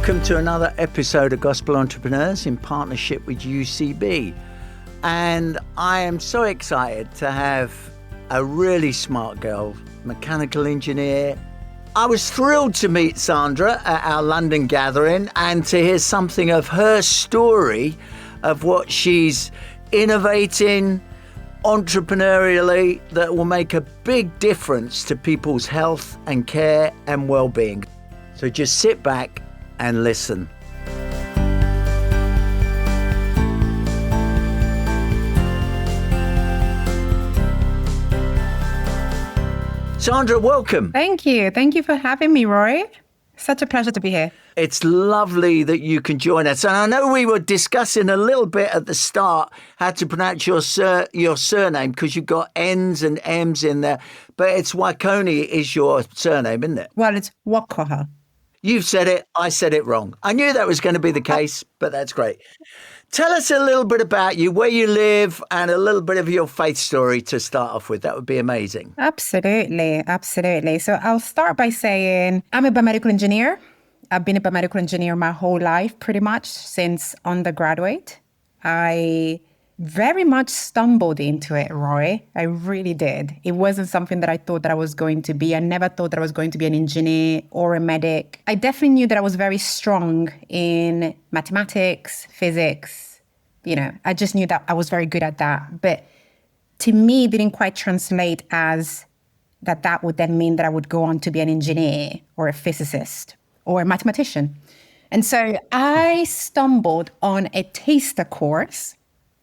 Welcome to another episode of Gospel Entrepreneurs in partnership with UCB. And I am so excited to have a really smart girl, mechanical engineer. I was thrilled to meet Sandra at our London gathering and to hear something of her story of what she's innovating entrepreneurially that will make a big difference to people's health and care and well-being. So just sit back and listen. Sandra, welcome. Thank you. Thank you for having me, Rory. Such a pleasure to be here. It's lovely that you can join us. And I know we were discussing a little bit at the start how to pronounce your surname because you've got N's and M's in there. But it's Nwokeoha is your surname, isn't it? Well, it's Nwokeoha. You've said it. I said it wrong. I knew that was going to be the case, but that's great. Tell us a little bit about you, where you live, and a little bit of your faith story to start off with. That would be amazing. Absolutely. So I'll start by saying I'm a biomedical engineer. I've been a biomedical engineer my whole life, pretty much since undergraduate. I very much stumbled into it, Roy. I really did. It wasn't something that I thought that I was going to be. I never thought that I was going to be an engineer or a medic. I definitely knew that I was very strong in mathematics, physics. I just knew that I was very good at that. But to me, it didn't quite translate as that would then mean that I would go on to be an engineer or a physicist or a mathematician. And so I stumbled on a taster course.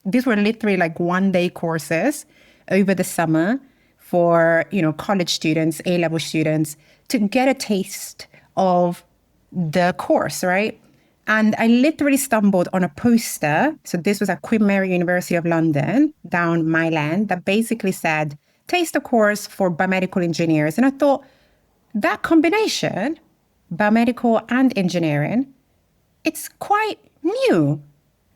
These were literally like one-day courses over the summer for, college students, A-level students, to get a taste of the course, right? And I literally stumbled on a poster. So this was at Queen Mary University of London, down my lane, that basically said, taster course for biomedical engineers. And I thought, that combination, biomedical and engineering, it's quite new.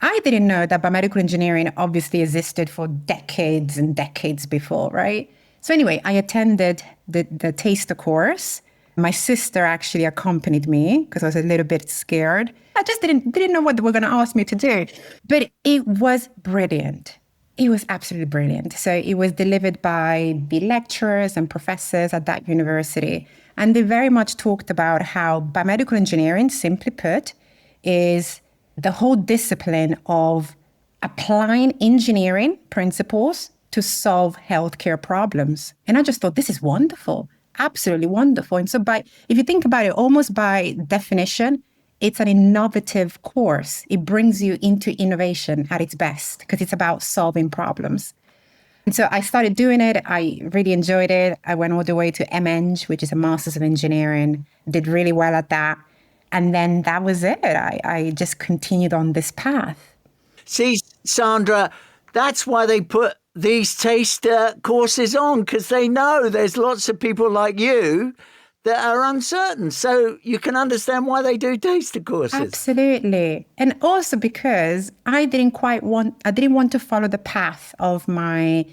I didn't know that biomedical engineering obviously existed for decades and decades before, right? So anyway, I attended the taster course. My sister actually accompanied me because I was a little bit scared. I just didn't know what they were going to ask me to do. But it was brilliant. It was absolutely brilliant. So it was delivered by the lecturers and professors at that university. And they very much talked about how biomedical engineering, simply put, is the whole discipline of applying engineering principles to solve healthcare problems. And I just thought, this is wonderful, absolutely wonderful. And so if you think about it, almost by definition, it's an innovative course. It brings you into innovation at its best because it's about solving problems. And so I started doing it. I really enjoyed it. I went all the way to MEng, which is a Master's of Engineering, did really well at that. And then that was it. I just continued on this path. See, Sandra, that's why they put these taster courses on, because they know there's lots of people like you that are uncertain. So you can understand why they do taster courses. Absolutely. And also because I didn't want to follow the path of my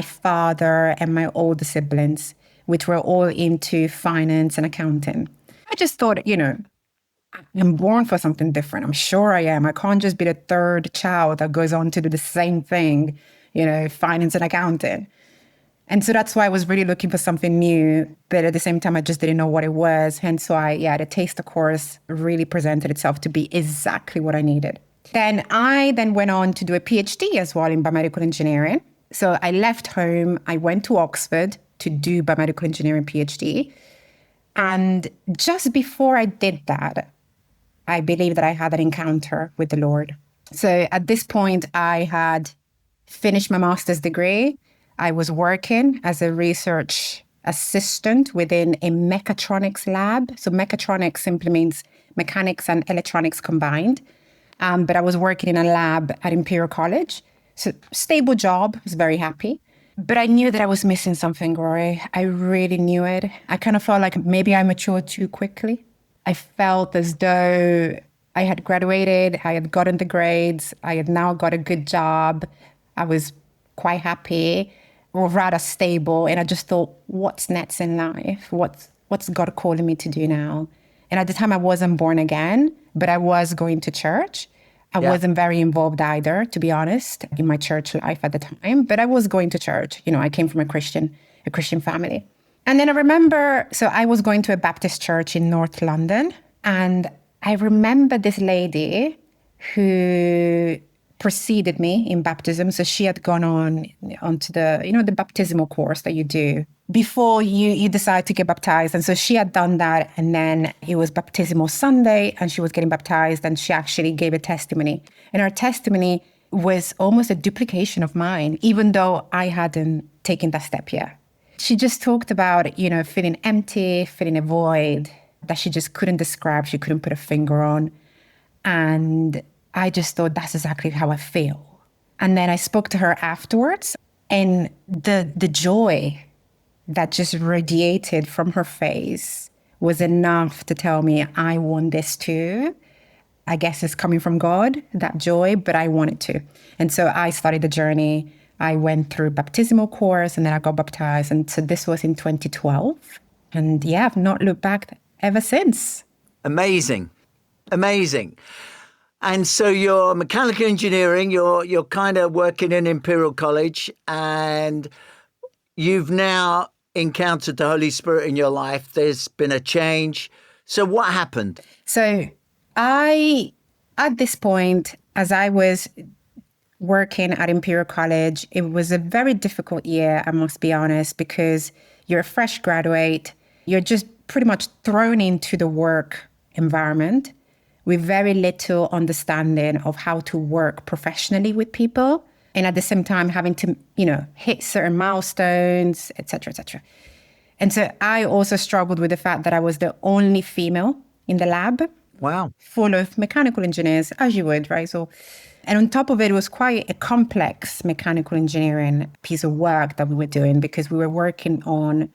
father and my older siblings, which were all into finance and accounting. I just thought, I'm born for something different. I'm sure I am. I can't just be the third child that goes on to do the same thing, finance and accounting. And so that's why I was really looking for something new. But at the same time, I just didn't know what it was. Hence why, the taster course really presented itself to be exactly what I needed. Then I went on to do a PhD as well in biomedical engineering. So I left home. I went to Oxford to do biomedical engineering PhD. And just before I did that, I believe that I had an encounter with the Lord. So at this point, I had finished my master's degree. I was working as a research assistant within a mechatronics lab. So mechatronics simply means mechanics and electronics combined. But I was working in a lab at Imperial College. So stable job, I was very happy. But I knew that I was missing something, Rory. I really knew it. I kind of felt like maybe I matured too quickly. I felt as though I had graduated, I had gotten the grades, I had now got a good job. I was quite happy, or rather stable. And I just thought, what's next in life? What's God calling me to do now? And at the time I wasn't born again, but I was going to church. I wasn't very involved either, to be honest, in my church life at the time, but I was going to church. You know, I came from a Christian family. And then I remember, so I was going to a Baptist church in North London. And I remember this lady who preceded me in baptism. So she had gone onto the baptismal course that you do before you decide to get baptized. And so she had done that. And then it was baptismal Sunday and she was getting baptized and she actually gave a testimony. And her testimony was almost a duplication of mine, even though I hadn't taken that step yet. She just talked about, feeling empty, feeling a void that she just couldn't describe. She couldn't put a finger on. And I just thought, that's exactly how I feel. And then I spoke to her afterwards, and the joy that just radiated from her face was enough to tell me, I want this too. I guess it's coming from God, that joy, but I wanted to. And so I started the journey. I went through baptismal course and then I got baptized. And so this was in 2012. And yeah, I've not looked back ever since. Amazing. And so you're mechanical engineering, you're kind of working in Imperial College, and you've now encountered the Holy Spirit in your life. There's been a change. So what happened? So at this point, as I was working at Imperial College, it was a very difficult year, I must be honest, because you're a fresh graduate. You're just pretty much thrown into the work environment with very little understanding of how to work professionally with people. And at the same time, having to, hit certain milestones, et cetera, et cetera. And so I also struggled with the fact that I was the only female in the lab. Wow. Full of mechanical engineers, as you would, right? So, and on top of it, it was quite a complex mechanical engineering piece of work that we were doing because we were working on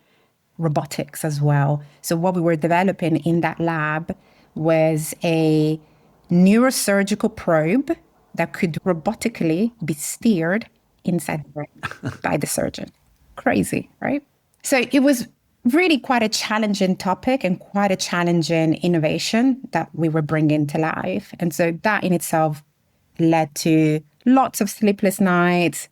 robotics as well. So what we were developing in that lab was a neurosurgical probe that could robotically be steered inside the brain by the surgeon. Crazy, right? So it was really quite a challenging topic and quite a challenging innovation that we were bringing to life. And so that in itself led to lots of sleepless nights,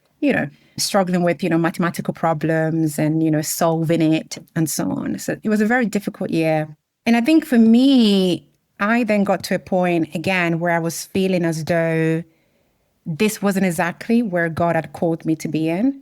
struggling with, mathematical problems and, solving it and so on. So it was a very difficult year. And I think for me, I then got to a point again where I was feeling as though this wasn't exactly where God had called me to be in.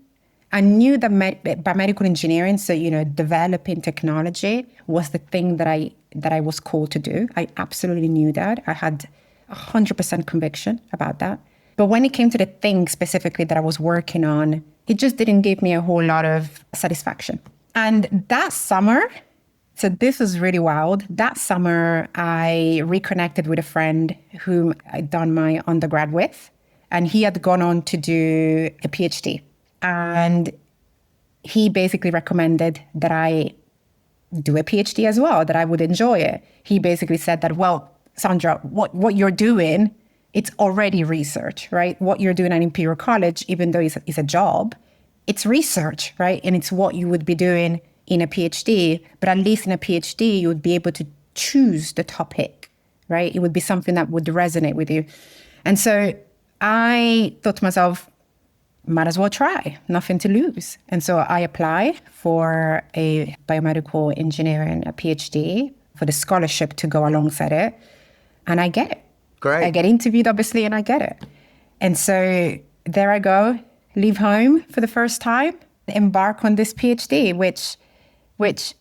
I knew that biomedical engineering, so, developing technology was the thing that I was called to do. I absolutely knew that. I had 100% conviction about that. But when it came to the thing specifically that I was working on, it just didn't give me a whole lot of satisfaction. And that summer, so this was really wild. That summer, I reconnected with a friend whom I'd done my undergrad with, and he had gone on to do a PhD. And he basically recommended that I do a PhD as well, that I would enjoy it. He basically said that, well, Sandra, what you're doing, it's already research, right? What you're doing at Imperial College, even though it's a job, it's research, right? And it's what you would be doing in a PhD. But at least in a PhD, you would be able to choose the topic, right? It would be something that would resonate with you. And so I thought to myself, might as well try, nothing to lose. And so I applied for a biomedical engineering, a PhD, for the scholarship to go alongside it. And I get it. Great. I get interviewed, obviously, and I get it. And so there I go, leave home for the first time, embark on this PhD, which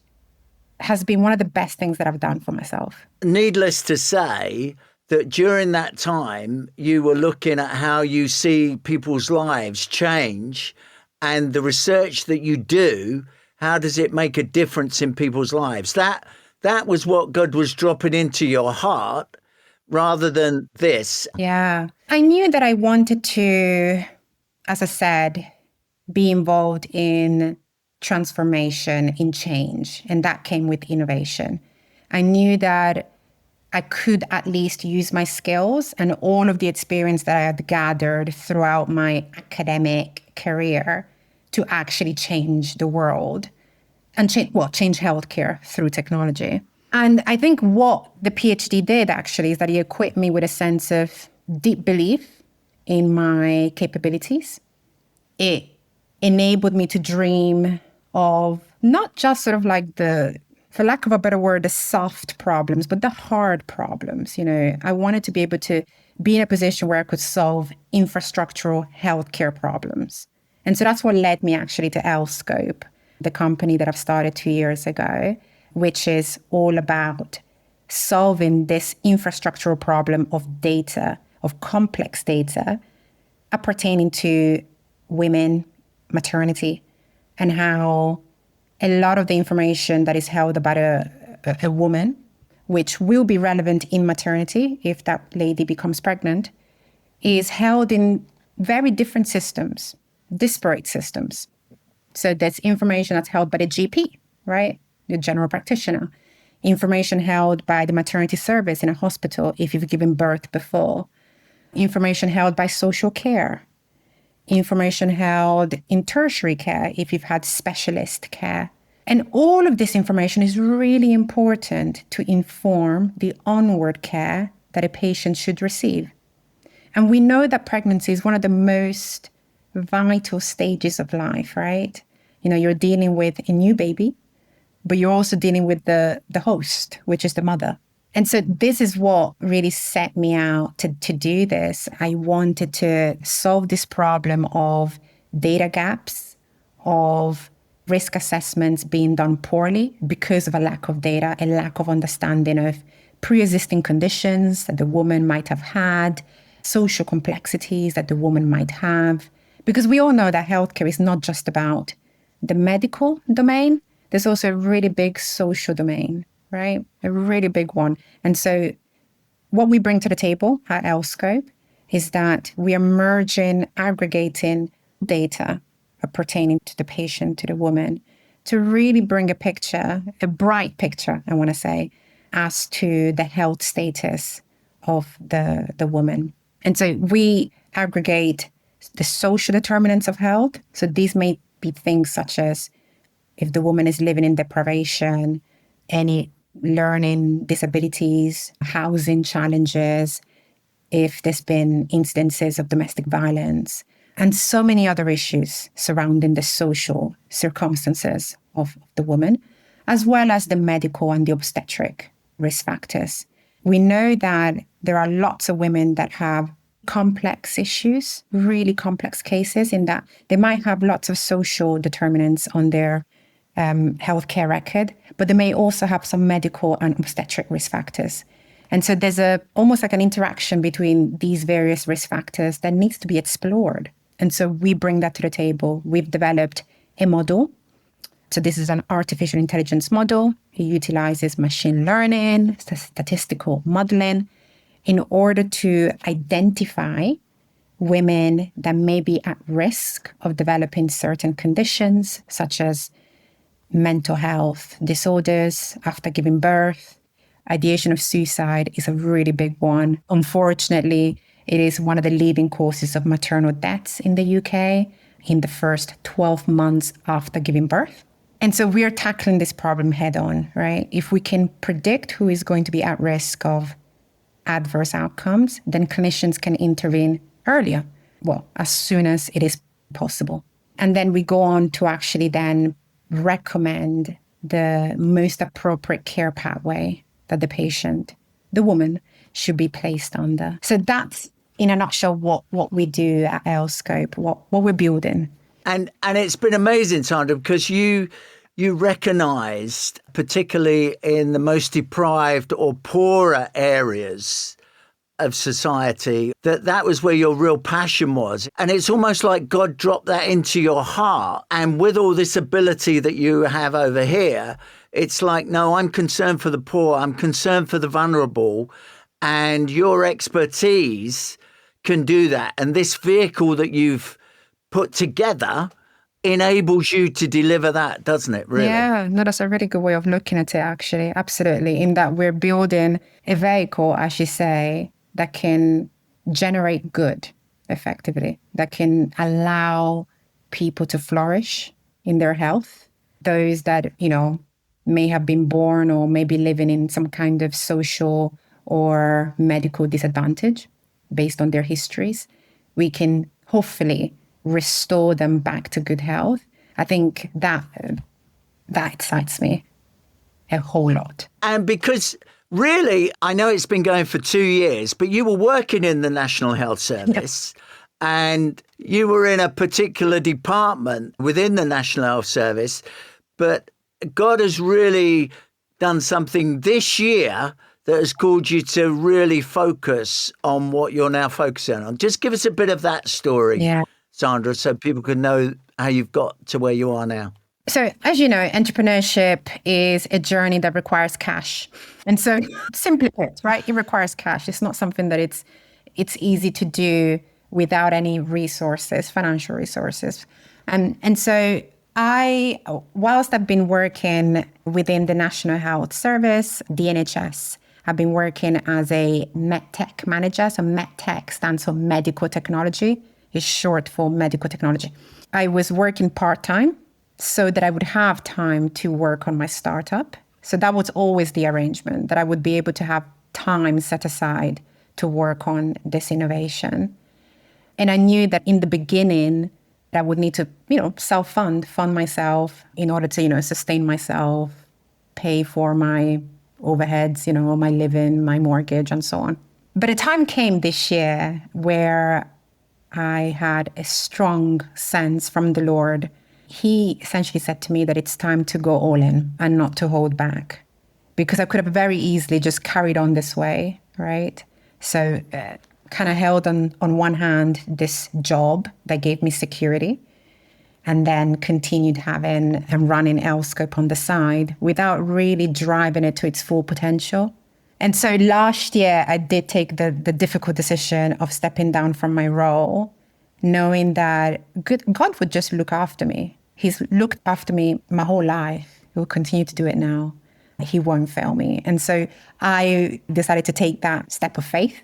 has been one of the best things that I've done for myself. Needless to say that during that time, you were looking at how you see people's lives change, and the research that you do, how does it make a difference in people's lives? That was what God was dropping into your heart rather than this. Yeah. I knew that I wanted to, as I said, be involved in transformation, in change, and that came with innovation. I knew that I could at least use my skills and all of the experience that I had gathered throughout my academic career to actually change the world and change healthcare through technology. And I think what the PhD did actually is that it equipped me with a sense of deep belief in my capabilities. It enabled me to dream of not just sort of like for lack of a better word, the soft problems, but the hard problems. I wanted to be able to be in a position where I could solve infrastructural healthcare problems. And so that's what led me actually to Ellescope, the company that I've started 2 years ago, which is all about solving this infrastructural problem of data, of complex data appertaining to women, maternity, and how a lot of the information that is held about a woman, which will be relevant in maternity if that lady becomes pregnant, is held in very different systems, disparate systems. So there's information that's held by the GP, right? The general practitioner. Information held by the maternity service in a hospital if you've given birth before. Information held by social care. Information held in tertiary care if you've had specialist care. And all of this information is really important to inform the onward care that a patient should receive. And we know that pregnancy is one of the most vital stages of life, right? You're dealing with a new baby, but you're also dealing with the host, which is the mother. And so this is what really set me out to do this. I wanted to solve this problem of data gaps, of risk assessments being done poorly because of a lack of data, a lack of understanding of pre-existing conditions that the woman might have had, social complexities that the woman might have. Because we all know that healthcare is not just about the medical domain. There's also a really big social domain, right? A really big one. And so what we bring to the table at Ellescope is that we are merging, aggregating data pertaining to the patient, to the woman, to really bring a picture, a bright picture, I want to say, as to the health status of the woman. And so we aggregate the social determinants of health. So these may be things such as if the woman is living in deprivation, any learning disabilities, housing challenges, if there's been incidences of domestic violence, and so many other issues surrounding the social circumstances of the woman, as well as the medical and the obstetric risk factors. We know that there are lots of women that have complex issues, really complex cases, in that they might have lots of social determinants on their healthcare record, but they may also have some medical and obstetric risk factors. And so there's almost like an interaction between these various risk factors that needs to be explored. And so we bring that to the table. We've developed a model. So this is an artificial intelligence model. It utilizes machine learning, statistical modeling, in order to identify women that may be at risk of developing certain conditions, such as mental health disorders after giving birth. Ideation of suicide is a really big one. Unfortunately, it is one of the leading causes of maternal deaths in the UK in the first 12 months after giving birth. And so we're tackling this problem head on, right? If we can predict who is going to be at risk of adverse outcomes, then clinicians can intervene earlier, well, as soon as it is possible. And then we go on to actually then recommend the most appropriate care pathway that the patient, the woman, should be placed under. So that's, in a nutshell, what we do at Ellescope, what we're building. And it's been amazing, Sandra, because you recognised, particularly in the most deprived or poorer areas of society, that was where your real passion was. And it's almost like God dropped that into your heart. And with all this ability that you have over here, it's like, no, I'm concerned for the poor. I'm concerned for the vulnerable. And your expertise can do that. And this vehicle that you've put together enables you to deliver that, doesn't it, really? Yeah, no, that's a really good way of looking at it, actually. Absolutely. In that we're building a vehicle, as you say, that can generate good effectively, that can allow people to flourish in their health. Those that, may have been born or maybe living in some kind of social or medical disadvantage based on their histories. We can hopefully restore them back to good health. I think that excites me a whole lot. And because really, I know it's been going for 2 years, but you were working in the National Health Service and you were in a particular department within the National Health Service. But God has really done something this year that has called you to really focus on what you're now focusing on. Just give us a bit of that story, Sandra, so people can know how you've got to where you are now. So, as you know, entrepreneurship is a journey that requires cash. And so, simply put, right, it requires cash. It's not something that it's easy to do without any resources, financial resources. And so whilst I've been working within the National Health Service, the NHS, I've been working as a medtech manager. So medtech stands for medical technology. It's short for medical technology. I was working part-time so that I would have time to work on my startup. So that was always the arrangement, that I would be able to have time set aside to work on this innovation. And I knew that in the beginning, I would need to, fund myself in order to, sustain myself, pay for my overheads, my living, my mortgage, and so on. But a time came this year where I had a strong sense from the Lord. He essentially said to me that it's time to go all in and not to hold back, because I could have very easily just carried on this way, right? So kind of held on one hand this job that gave me security, and then continued having and running Ellescope on the side without really driving it to its full potential. And so last year, I did take the difficult decision of stepping down from my role, knowing that God would just look after me. He's looked after me my whole life. He will continue to do it now. He won't fail me. And so I decided to take that step of faith.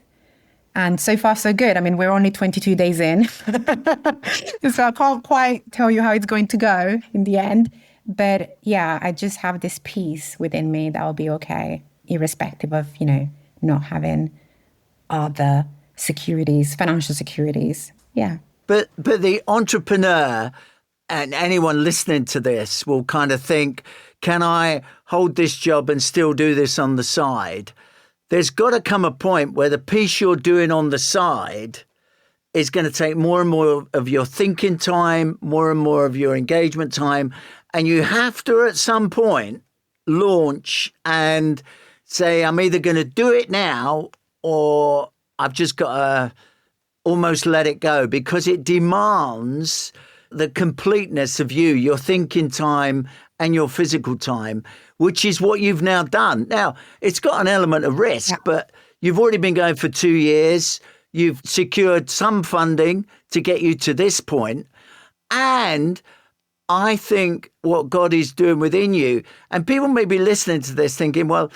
And so far, so good. I mean, we're only 22 days in. So I can't quite tell you how it's going to go in the end. But yeah, I just have this peace within me that I'll be okay, irrespective of, not having other securities, financial securities. Yeah. But the entrepreneur and anyone listening to this will kind of think, can I hold this job and still do this on the side? There's got to come a point where the piece you're doing on the side is going to take more and more of your thinking time, more and more of your engagement time. And you have to, at some point, launch and say, I'm either going to do it now or I've just got to almost let it go, because it demands the completeness of you, your thinking time and your physical time, which is what you've now done. Now, it's got an element of risk, but you've already been going for 2 years. You've secured some funding to get you to this point. And I think what God is doing within you, and people may be listening to this thinking, well,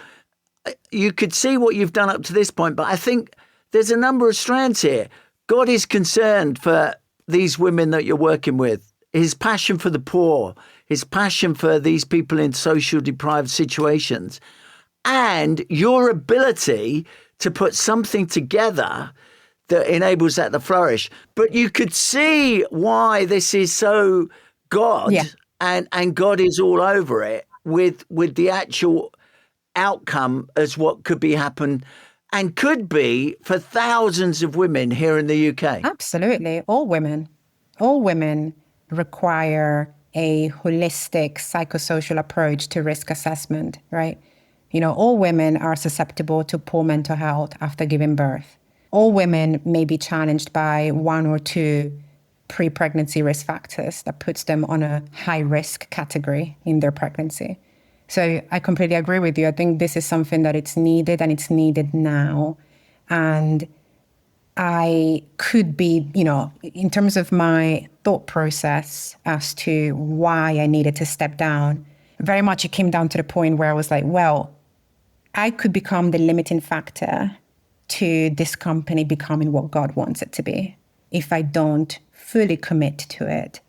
you could see what you've done up to this point, but I think there's a number of strands here. God is concerned for these women that you're working with, his passion for the poor, his passion for these people in social deprived situations, and your ability to put something together that enables that to flourish. But you could see why this is so God, and God is all over it with the actual outcome as what could be happen and could be for thousands of women here in the UK. Absolutely. All women require a holistic psychosocial approach to risk assessment, right? All women are susceptible to poor mental health after giving birth. All women may be challenged by one or two pre-pregnancy risk factors that puts them on a high risk category in their pregnancy. So I completely agree with you. I think this is something that it's needed, and it's needed now. And I could be, in terms of my thought process as to why I needed to step down, very much it came down to the point where I was like, well, I could become the limiting factor to this company becoming what God wants it to be if I don't fully commit to it.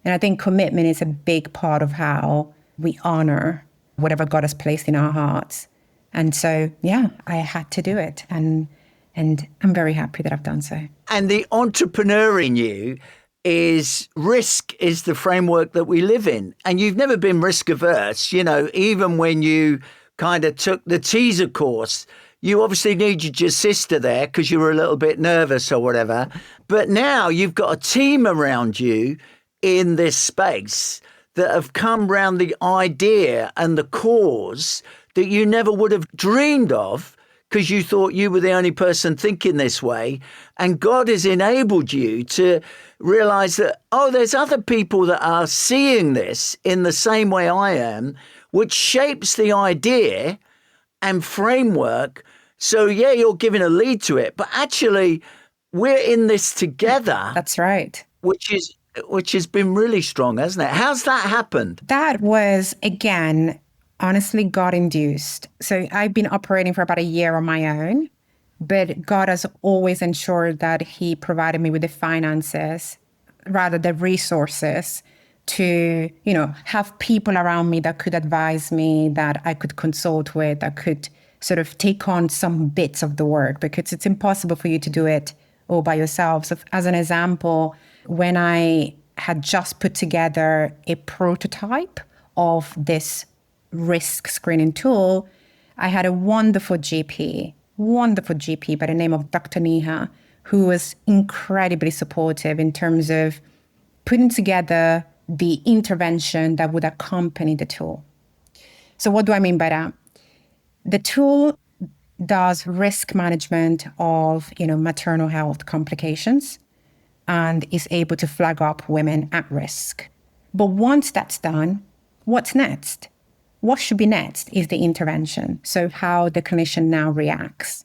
And I think commitment is a big part of how we honor whatever God has placed in our hearts. And so, yeah, I had to do it. And I'm very happy that I've done so. And the entrepreneur in you is risk is the framework that we live in. And you've never been risk averse, even when you kind of took the teaser course. You obviously needed your sister there because you were a little bit nervous or whatever. But now you've got a team around you in this space that have come around the idea and the cause that you never would have dreamed of because you thought you were the only person thinking this way. And God has enabled you to realize that, there's other people that are seeing this in the same way I am, which shapes the idea and framework. So, yeah, you're giving a lead to it, but actually we're in this together. That's right. Which has been really strong, hasn't it? How's that happened? That was, again, honestly, God-induced. So I've been operating for about a year on my own, but God has always ensured that he provided me with the finances, rather the resources to, have people around me that could advise me, that I could consult with, that could sort of take on some bits of the work, because it's impossible for you to do it all by yourself. So as an example, when I had just put together a prototype of this risk screening tool, I had a wonderful GP by the name of Dr. Neha, who was incredibly supportive in terms of putting together the intervention that would accompany the tool. So what do I mean by that? The tool does risk management of, maternal health complications and is able to flag up women at risk. But once that's done, what's next? What should be next is the intervention. So how the clinician now reacts.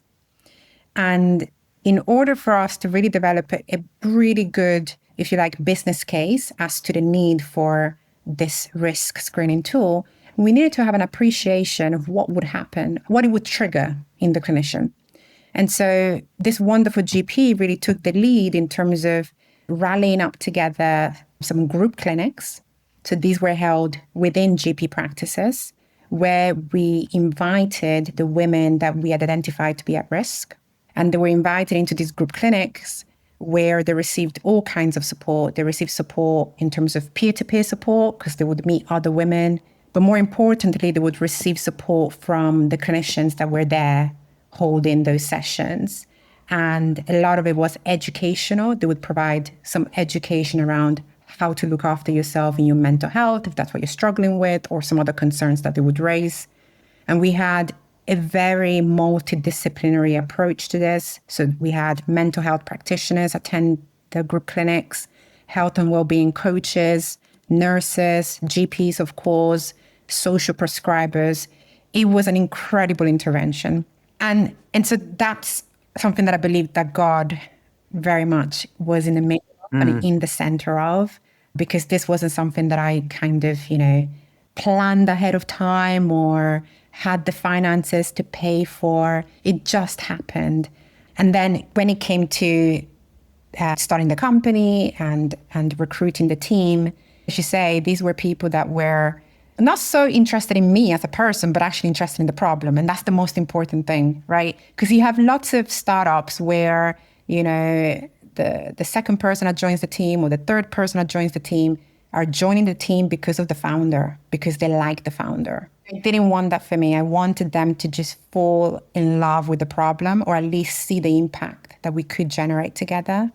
And in order for us to really develop a really good, if you like, business case as to the need for this risk screening tool, we needed to have an appreciation of what would happen, what it would trigger in the clinician. And so this wonderful GP really took the lead in terms of rallying up together some group clinics. So these were held within GP practices, where we invited the women that we had identified to be at risk. And they were invited into these group clinics where they received all kinds of support. They received support in terms of peer-to-peer support because they would meet other women. But more importantly, they would receive support from the clinicians that were there holding those sessions. And a lot of it was educational. They would provide some education around how to look after yourself and your mental health, if that's what you're struggling with, or some other concerns that they would raise. And we had a very multidisciplinary approach to this. So we had mental health practitioners attend the group clinics, health and well-being coaches, nurses, GPs, of course, social prescribers. It was an incredible intervention. And so that's something that I believe that God very much was in the middle and in the center of, because this wasn't something that I kind of, planned ahead of time or had the finances to pay for. It just happened. And then when it came to starting the company and recruiting the team, as you say, these were people that were not so interested in me as a person, but actually interested in the problem. And that's the most important thing, right? Because you have lots of startups where, the second person that joins the team or the third person that joins the team are joining the team because of the founder, because they like the founder. I didn't want that for me. I wanted them to just fall in love with the problem, or at least see the impact that we could generate together.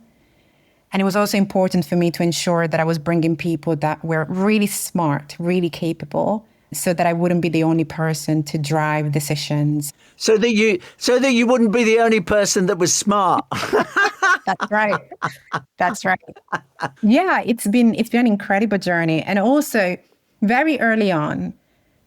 And it was also important for me to ensure that I was bringing people that were really smart, really capable, so that I wouldn't be the only person to drive decisions. So that you wouldn't be the only person that was smart. That's right. That's right. Yeah, it's been an incredible journey. And also, very early on,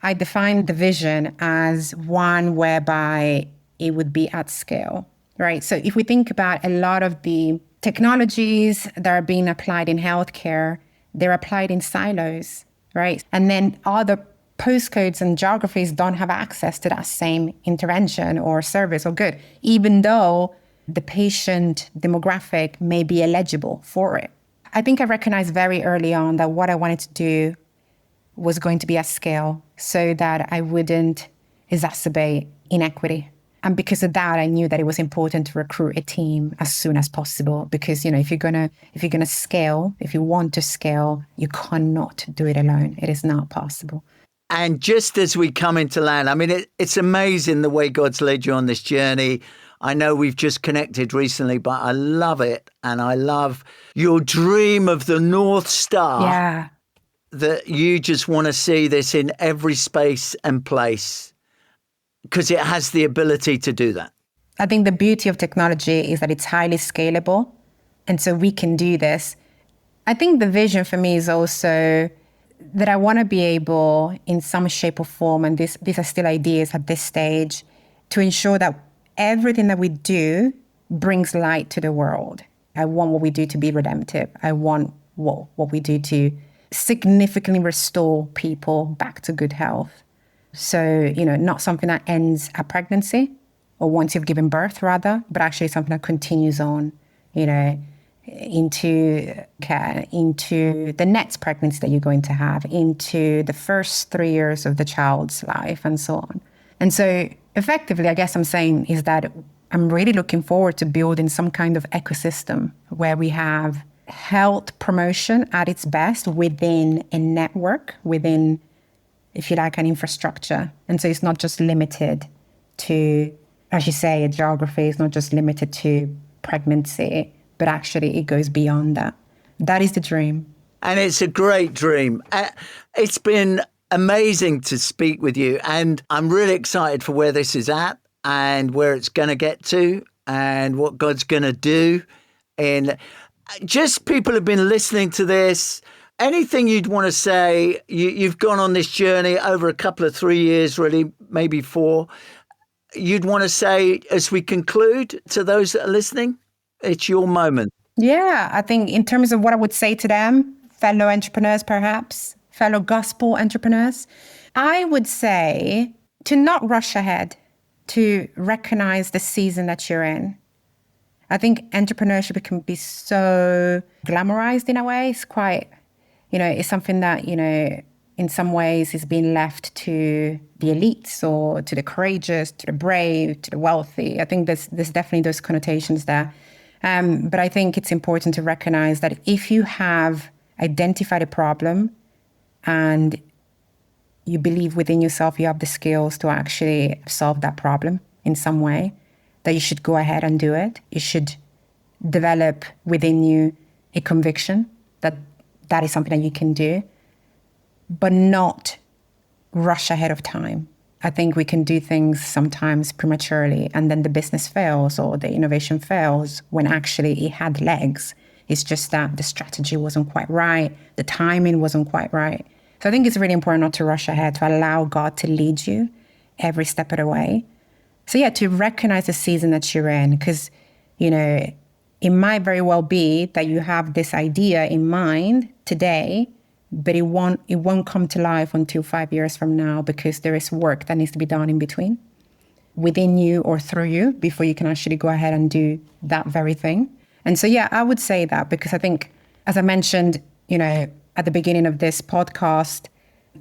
I defined the vision as one whereby it would be at scale, right? So if we think about a lot of the technologies that are being applied in healthcare, they're applied in silos, right? And then other postcodes and geographies don't have access to that same intervention or service or good, even though the patient demographic may be eligible for it. I think I recognized very early on that what I wanted to do was going to be at scale so that I wouldn't exacerbate inequity. And because of that, I knew that it was important to recruit a team as soon as possible because, if you're gonna scale, if you want to scale, you cannot do it alone. It is not possible. And just as we come into land, I mean, it's amazing the way God's led you on this journey. I know we've just connected recently, but I love it. And I love your dream of the North Star. Yeah. That you just want to see this in every space and place because it has the ability to do that. I think the beauty of technology is that it's highly scalable. And so we can do this. I think the vision for me is also that I want to be able in some shape or form, and these are still ideas at this stage, to ensure that everything that we do brings light to the world. I want what we do to be redemptive. I want what we do to significantly restore people back to good health. So, not something that ends at pregnancy or once you've given birth rather, but actually something that continues on, into the next pregnancy that you're going to have, into the first 3 years of the child's life and so on. And so effectively, I guess I'm saying is that I'm really looking forward to building some kind of ecosystem where we have health promotion at its best within a network, within, if you like, an infrastructure. And so it's not just limited to, as you say, a geography. It's not just limited to pregnancy, but actually it goes beyond that. That is the dream. And it's a great dream. It's been amazing to speak with you. And I'm really excited for where this is at and where it's going to get to and what God's going to do. And just people have been listening to this. Anything you'd want to say? You've gone on this journey over a couple of 3 years, really, maybe 4. You'd want to say as we conclude to those that are listening? It's your moment. Yeah, I think in terms of what I would say to them, fellow entrepreneurs perhaps, fellow gospel entrepreneurs, I would say to not rush ahead, to recognize the season that you're in. I think entrepreneurship can be so glamorized in a way. It's quite, it's something that, in some ways is being left to the elites or to the courageous, to the brave, to the wealthy. I think there's definitely those connotations there. But I think it's important to recognize that if you have identified a problem and you believe within yourself you have the skills to actually solve that problem in some way, that you should go ahead and do it. You should develop within you a conviction that that is something that you can do, but not rush ahead of time. I think we can do things sometimes prematurely and then the business fails or the innovation fails when actually it had legs. It's just that the strategy wasn't quite right. The timing wasn't quite right. So I think it's really important not to rush ahead, to allow God to lead you every step of the way. So yeah, to recognize the season that you're in, because, it might very well be that you have this idea in mind today, but it won't come to life until 5 years from now because there is work that needs to be done in between, within you or through you, before you can actually go ahead and do that very thing. And so, yeah, I would say that because I think, as I mentioned, at the beginning of this podcast,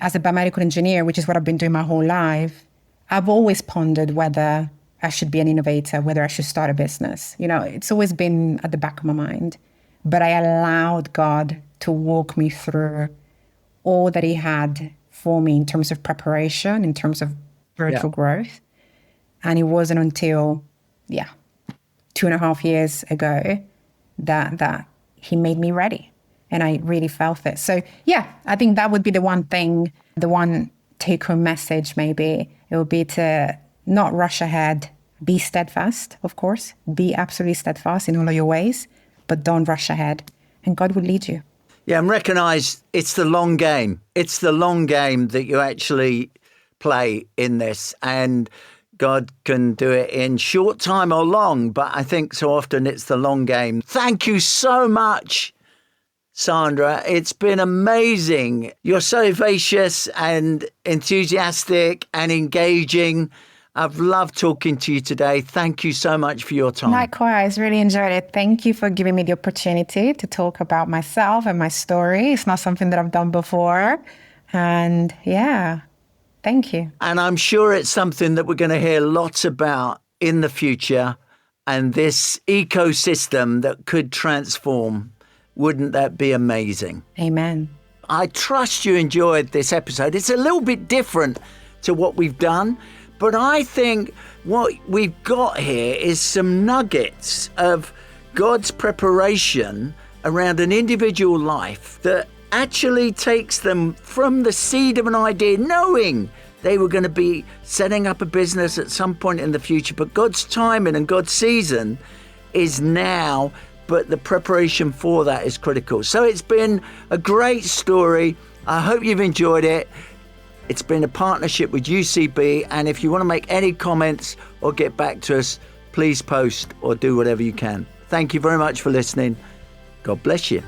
as a biomedical engineer, which is what I've been doing my whole life, I've always pondered whether I should be an innovator, whether I should start a business. It's always been at the back of my mind. But I allowed God to walk me through all that he had for me in terms of preparation, in terms of spiritual growth. And it wasn't until, 2.5 years ago that he made me ready. And I really felt it. So, I think that would be the one thing, the one take-home message maybe. It would be to not rush ahead. Be steadfast, of course. Be absolutely steadfast in all of your ways, but don't rush ahead. And God will lead you. Yeah, and recognize it's the long game. It's the long game that you actually play in this. And God can do it in short time or long, but I think so often it's the long game. Thank you so much, Sandra. It's been amazing. You're so vivacious and enthusiastic and engaging. I've loved talking to you today. Thank you so much for your time. Likewise, really enjoyed it. Thank you for giving me the opportunity to talk about myself and my story. It's not something that I've done before. And yeah, thank you. And I'm sure it's something that we're going to hear lots about in the future, and this ecosystem that could transform. Wouldn't that be amazing? Amen. I trust you enjoyed this episode. It's a little bit different to what we've done, but I think what we've got here is some nuggets of God's preparation around an individual life that actually takes them from the seed of an idea, knowing they were going to be setting up a business at some point in the future, but God's timing and God's season is now, but the preparation for that is critical. So it's been a great story. I hope you've enjoyed it. It's been a partnership with UCB, and if you want to make any comments or get back to us, please post or do whatever you can. Thank you very much for listening. God bless you.